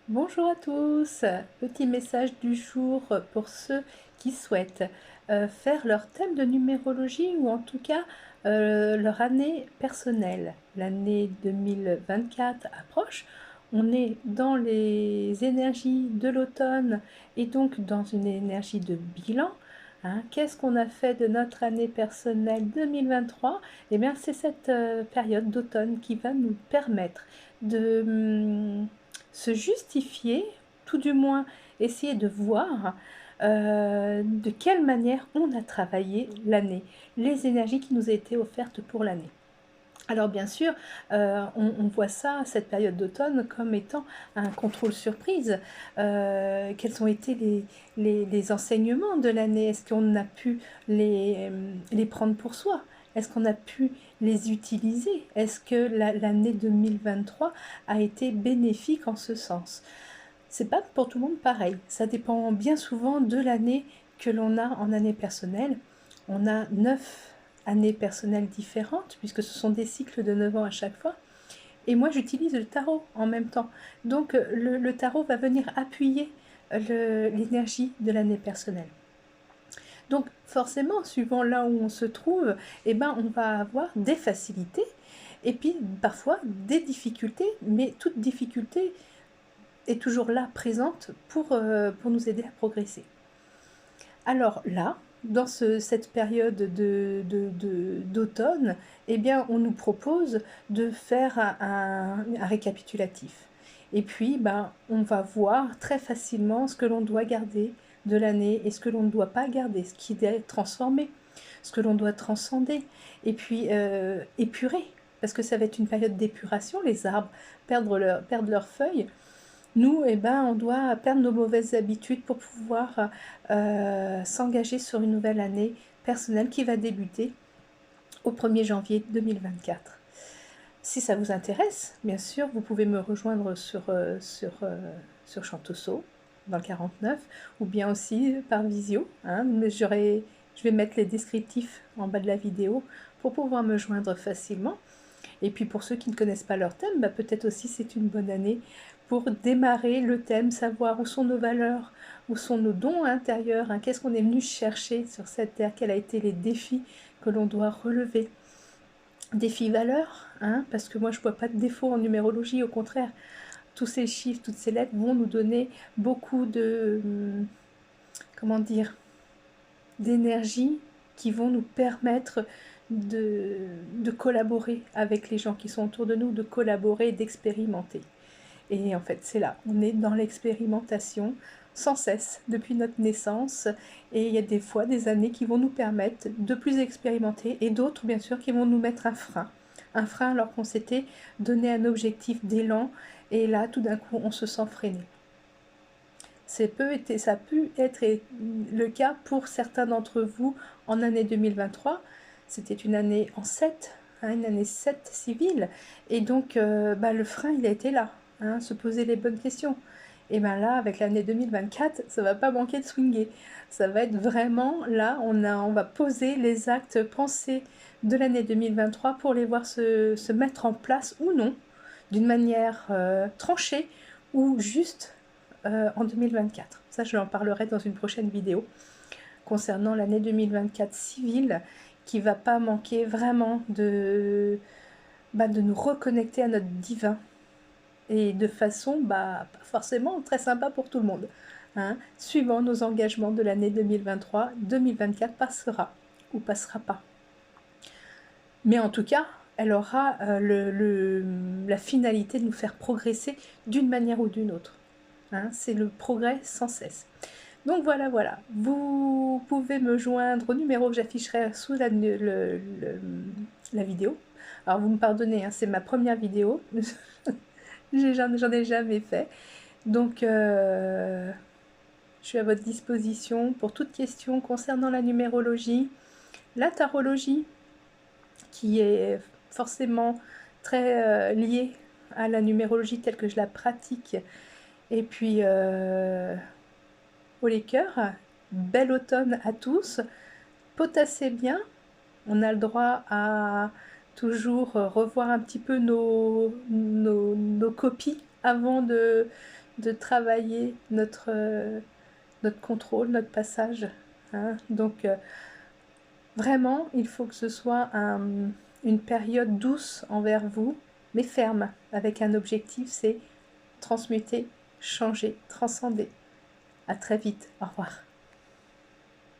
Bonjour à tous, petit message du jour pour ceux qui souhaitent faire leur thème de numérologie ou en tout cas leur année personnelle. L'année 2024 approche, on est dans les énergies de l'automne et donc dans une énergie de bilan. Hein. Qu'est-ce qu'on a fait de notre année personnelle 2023? Eh bien, c'est cette période d'automne qui va nous permettre de se justifier, tout du moins essayer de voir de quelle manière on a travaillé l'année, les énergies qui nous ont été offertes pour l'année. Alors bien sûr, on voit ça, cette période d'automne, comme étant un contrôle surprise. Quels ont été les enseignements de l'année? Est-ce qu'on a pu les prendre pour soi? Est-ce qu'on a pu les utiliser? Est-ce que l'année 2023 a été bénéfique en ce sens? C'est pas pour tout le monde pareil. Ça dépend bien souvent de l'année que l'on a en année personnelle. On a 9 années personnelles différentes, puisque ce sont des cycles de 9 ans à chaque fois. Et moi, j'utilise le tarot en même temps. Donc, le tarot va venir appuyer l'énergie de l'année personnelle. Donc, forcément, suivant là où on se trouve, eh ben, on va avoir des facilités et puis parfois des difficultés, mais toute difficulté est toujours là, présente, pour nous aider à progresser. Alors là, dans cette période d'automne, eh bien, on nous propose de faire un récapitulatif. Et puis, ben, on va voir très facilement ce que l'on doit garder de l'année et ce que l'on ne doit pas garder, ce qui doit être transformé, ce que l'on doit transcender, et puis épurer, parce que ça va être une période d'épuration, les arbres perdent leurs feuilles. Nous, eh ben, on doit perdre nos mauvaises habitudes pour pouvoir s'engager sur une nouvelle année personnelle qui va débuter au 1er janvier 2024. Si ça vous intéresse, bien sûr, vous pouvez me rejoindre sur Chantosso, dans le 49, ou bien aussi par visio. Hein, mais je vais mettre les descriptifs en bas de la vidéo pour pouvoir me joindre facilement. Et puis pour ceux qui ne connaissent pas leur thème, bah peut-être aussi c'est une bonne année pour démarrer le thème, savoir où sont nos valeurs, où sont nos dons intérieurs, hein, qu'est-ce qu'on est venu chercher sur cette terre, quels ont été les défis que l'on doit relever. Défis valeurs, hein, parce que moi je ne vois pas de défaut en numérologie, au contraire, tous ces chiffres, toutes ces lettres vont nous donner beaucoup de, comment dire, d'énergie qui vont nous permettre de collaborer avec les gens qui sont autour de nous, de collaborer, d'expérimenter. Et en fait, c'est là, on est dans l'expérimentation sans cesse depuis notre naissance. Et il y a des fois des années qui vont nous permettre de plus expérimenter et d'autres, bien sûr, qui vont nous mettre un frein. Un frein alors qu'on s'était donné un objectif d'élan et là, tout d'un coup, on se sent freiné. Ça a pu être le cas pour certains d'entre vous en année 2023. C'était une année en 7, hein, une année 7 civile. Et donc, le frein, il a été là, hein, se poser les bonnes questions. Et bien là, avec l'année 2024, ça ne va pas manquer de swinguer. Ça va être vraiment là, on va poser les actes pensés de l'année 2023 pour les voir se mettre en place ou non, d'une manière tranchée ou juste en 2024. Ça, je en parlerai dans une prochaine vidéo concernant l'année 2024 civile qui va pas manquer vraiment de nous reconnecter à notre divin et de façon pas forcément très sympa pour tout le monde. Hein. Suivant nos engagements de l'année 2023, 2024 passera ou passera pas. Mais en tout cas, elle aura la finalité de nous faire progresser d'une manière ou d'une autre. Hein, c'est le progrès sans cesse. Donc voilà, vous pouvez me joindre au numéro que j'afficherai sous la vidéo. Alors vous me pardonnez, hein, c'est ma première vidéo, j'en ai jamais fait. Donc je suis à votre disposition pour toute question concernant la numérologie, la tarologie, qui est forcément très liée à la numérologie telle que je la pratique. Et puis les cœurs, bel automne à tous, potassez bien, on a le droit à toujours revoir un petit peu nos copies avant de travailler notre contrôle, notre passage. Hein. Donc, vraiment, il faut que ce soit une période douce envers vous, mais ferme, avec un objectif, c'est transmuter, changer, transcender. À très vite. Au revoir.